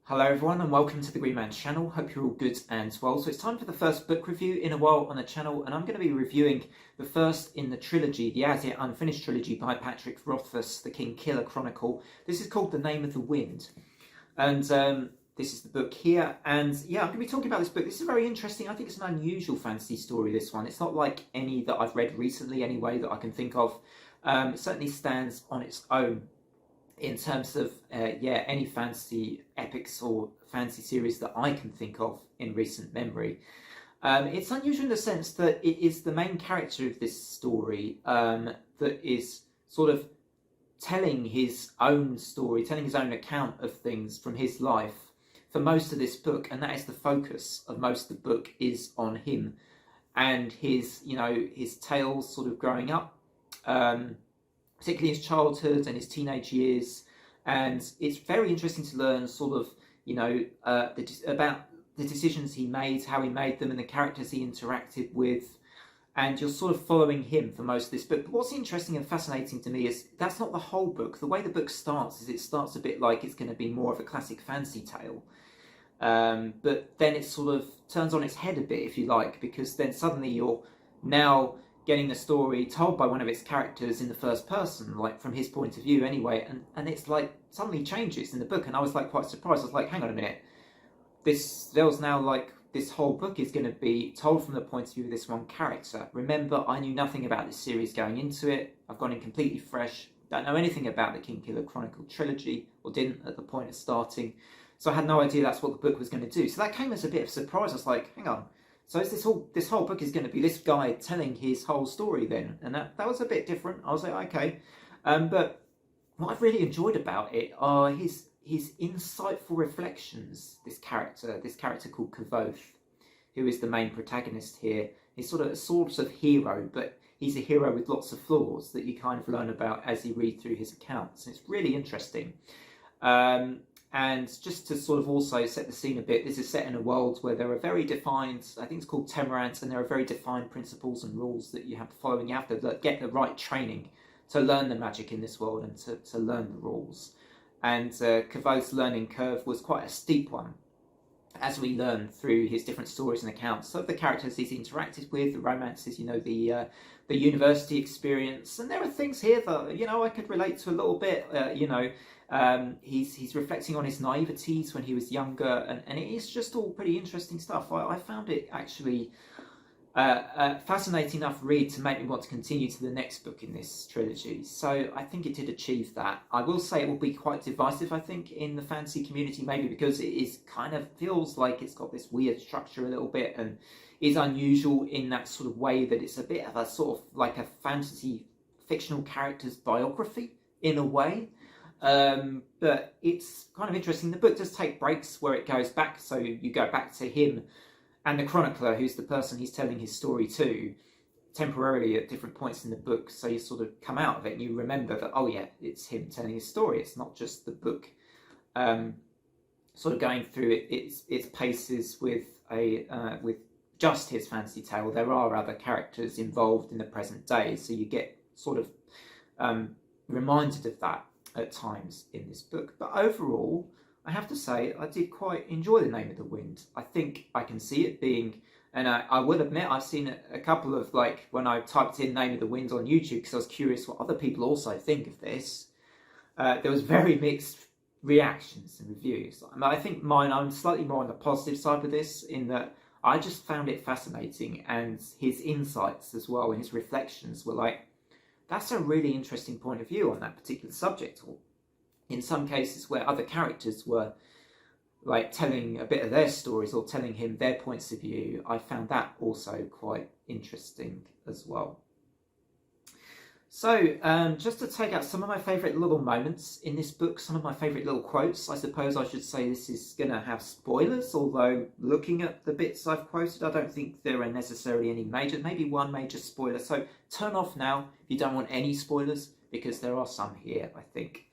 Hello everyone and welcome to the Green Man channel. Hope you're all good and well. So it's time for the first book review in a while on the channel, and I'm going to be reviewing the first in the trilogy, the as yet unfinished trilogy by Patrick Rothfuss, the Kingkiller Chronicle. This is called The Name of the Wind, and this is the book here. And yeah, I'm going to be talking about this book. This is very interesting. I think it's an unusual fantasy story, this one. It's not like any that I've read recently anyway that I can think of. It certainly stands on its own in terms of any fantasy epics or fantasy series that I can think of in recent memory. It's unusual in the sense that it is the main character of this story that is sort of telling his own story, telling his own account of things from his life for most of this book, and that is the focus of most of the book, is on him and his tales sort of growing up, particularly his childhood and his teenage years. And it's very interesting to learn sort of, about the decisions he made, how he made them, and the characters he interacted with. And you're sort of following him for most of this book. But what's interesting and fascinating to me is that's not the whole book. The way the book starts is it starts a bit like it's going to be more of a classic fantasy tale. But then it sort of turns on its head a bit, if you like, because then suddenly you're now getting the story told by one of its characters in the first person, like from his point of view anyway, and it's like suddenly changes in the book, and I was like quite surprised. I was like, hang on a minute, this whole book is going to be told from the point of view of this one character. Remember, I knew nothing about this series going into it. I've gone in completely fresh, don't know anything about the Kingkiller Chronicle trilogy, or didn't at the point of starting, so I had no idea that's what the book was going to do. So that came as a bit of a surprise. I was like, hang on, so is this whole book is going to be this guy telling his whole story then? And that was a bit different. I was like, okay. But what I've really enjoyed about it are his insightful reflections. This character called Kavoth, who is the main protagonist here, is sort of hero, but he's a hero with lots of flaws that you kind of learn about as you read through his accounts. And it's really interesting. And just to sort of also set the scene a bit, this is set in a world where there are very defined, I think it's called Temerant, and there are very defined principles and rules that you have to follow, and you have to get the right training to learn the magic in this world and to learn the rules. And Kavoth's learning curve was quite a steep one, as we learn through his different stories and accounts of the characters he's interacted with, the romances, the university experience. And there are things here that, I could relate to a little bit, he's reflecting on his naiveties when he was younger, and it is just all pretty interesting stuff. I found it actually a fascinating enough read to make me want to continue to the next book in this trilogy. So I think it did achieve that. I will say it will be quite divisive, I think, in the fantasy community, maybe because it is kind of feels like it's got this weird structure a little bit, and is unusual in that sort of way that it's a bit of a sort of like a fantasy fictional character's biography in a way. But it's kind of interesting. The book does take breaks where it goes back, so you go back to him and the chronicler, who's the person he's telling his story to, temporarily at different points in the book, so you sort of come out of it and you remember that, oh yeah, it's him telling his story. It's not just the book sort of going through its paces with just his fantasy tale. There are other characters involved in the present day, so you get sort of reminded of that at times in this book. But overall, I have to say, I did quite enjoy The Name of the Wind. I think I can see it being, and I will admit, I've seen a couple of, like, when I typed in Name of the Wind on YouTube, because I was curious what other people also think of this, there was very mixed reactions and reviews. I think I'm slightly more on the positive side of this, in that I just found it fascinating, and his insights as well, and his reflections were like, that's a really interesting point of view on that particular subject. Or in some cases where other characters were like telling a bit of their stories or telling him their points of view, I found that also quite interesting as well. So just to take out some of my favourite little moments in this book, some of my favourite little quotes. I suppose I should say this is going to have spoilers, although looking at the bits I've quoted, I don't think there are necessarily any maybe one major spoiler. So turn off now if you don't want any spoilers, because there are some here, I think.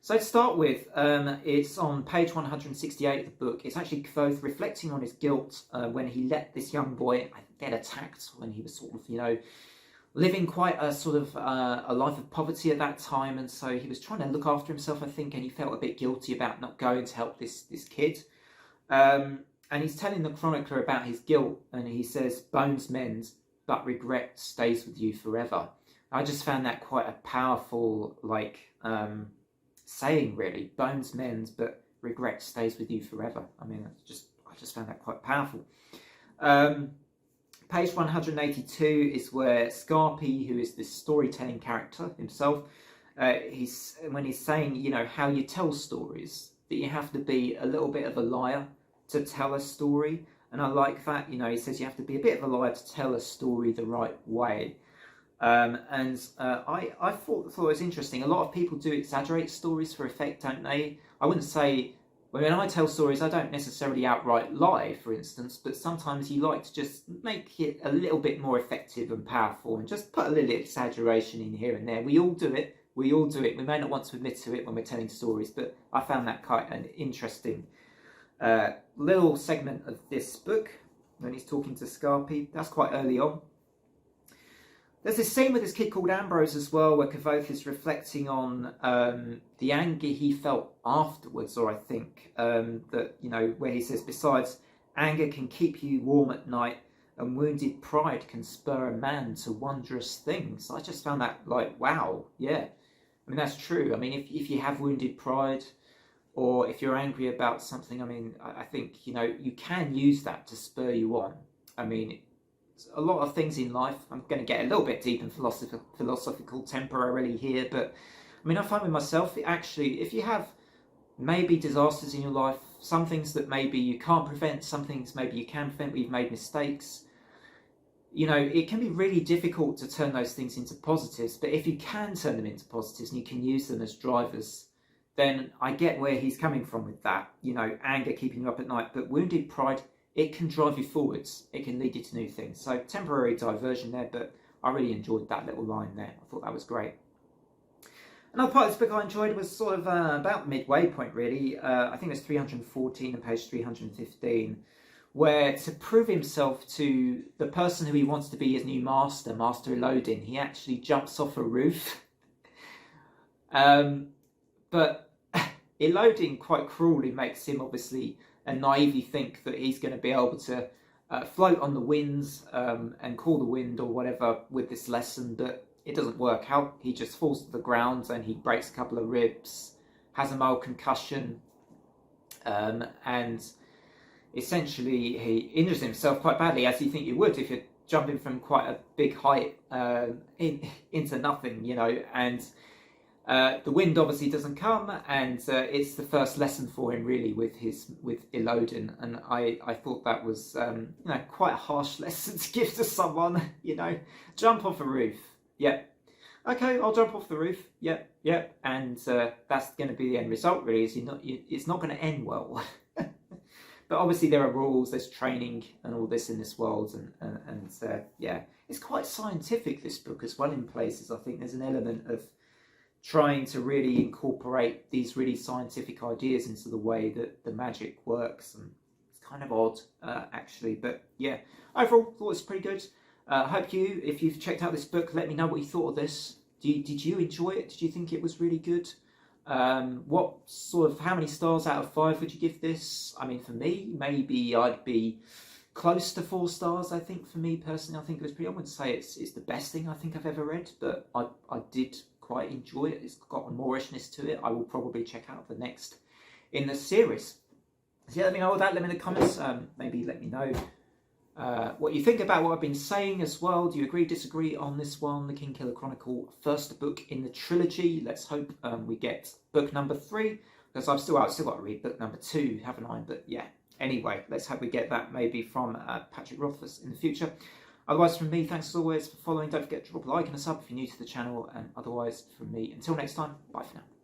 So to start with, it's on page 168 of the book. It's actually Kavoth reflecting on his guilt when he let this young boy get attacked when he was sort of, living quite a sort of a life of poverty at that time, and so he was trying to look after himself, I think, and he felt a bit guilty about not going to help this kid. And he's telling the chronicler about his guilt, and he says, "Bones mend, but regret stays with you forever." I just found that quite a powerful, saying, really. Bones mend, but regret stays with you forever. I mean, I just found that quite powerful. Page 182 is where Scarpy, who is this storytelling character himself, when he's saying, you know, how you tell stories, that you have to be a little bit of a liar to tell a story. And I like that, you know, he says you have to be a bit of a liar to tell a story the right way. I thought it was interesting. A lot of people do exaggerate stories for effect, don't they? I wouldn't say, when I tell stories, I don't necessarily outright lie, for instance, but sometimes you like to just make it a little bit more effective and powerful and just put a little exaggeration in here and there. We all do it. We all do it. We may not want to admit to it when we're telling stories, but I found that quite an interesting little segment of this book when he's talking to Scarpy. That's quite early on. There's this scene with this kid called Ambrose as well, where Kavoth is reflecting on the anger he felt afterwards, or I think that, you know, where he says, besides, anger can keep you warm at night, and wounded pride can spur a man to wondrous things. I just found that like, wow, yeah. I mean, that's true. I mean, if you have wounded pride, or if you're angry about something, I mean, I think, you know, you can use that to spur you on. I mean, a lot of things in life, I'm going to get a little bit deep and philosophical temporarily here, but I mean, I find with myself, actually, if you have maybe disasters in your life, some things that maybe you can't prevent, some things maybe you can prevent, where you've made mistakes, you know, it can be really difficult to turn those things into positives. But if you can turn them into positives and you can use them as drivers, then I get where he's coming from with that. You know, anger keeping you up at night, but wounded pride, it can drive you forwards. It can lead you to new things. So temporary diversion there, but I really enjoyed that little line there. I thought that was great. Another part of this book I enjoyed was sort of about the midway point, really. I think it's 314 and page 315, where to prove himself to the person who he wants to be his new master, Master Elodin, he actually jumps off a roof. But Elodin quite cruelly makes him obviously naively think that he's going to be able to float on the winds and call the wind or whatever with this lesson, but it doesn't work out. He just falls to the ground and he breaks a couple of ribs, has a mild concussion, and essentially he injures himself quite badly, as you think you would if you're jumping from quite a big height into nothing, you know. And the wind obviously doesn't come, and it's the first lesson for him really with Elodin, and I thought that was you know, quite a harsh lesson to give to someone. You know, jump off a roof, yeah, okay, I'll jump off the roof, yeah, and that's going to be the end result really. Is it's not going to end well. But obviously there are rules, there's training and all this in this world, and yeah, it's quite scientific, this book as well in places. I think there's an element of trying to really incorporate these really scientific ideas into the way that the magic works, and it's kind of odd actually, but yeah, overall thought it was pretty good. Hope if you've checked out this book, let me know what you thought of this. Did you enjoy it? Did you think it was really good? What sort of, how many stars out of 5 would you give this? I mean, for me, maybe I'd be close to 4 stars. I think for me personally, I think it was pretty, I wouldn't say it's the best thing I think I've ever read, but I did quite enjoy it. It's got a Moorishness to it. I will probably check out the next in the series. So yeah, let me know all that. Let me in the comments. Maybe let me know what you think about what I've been saying as well. Do you agree, disagree on this one? The Kingkiller Chronicle, first book in the trilogy. Let's hope we get book number 3, because I've still got to read book number 2, haven't I? But yeah, anyway, let's hope we get that maybe from Patrick Rothfuss in the future. Otherwise, from me, thanks as always for following. Don't forget to drop a like and a sub if you're new to the channel. And otherwise, from me, until next time, bye for now.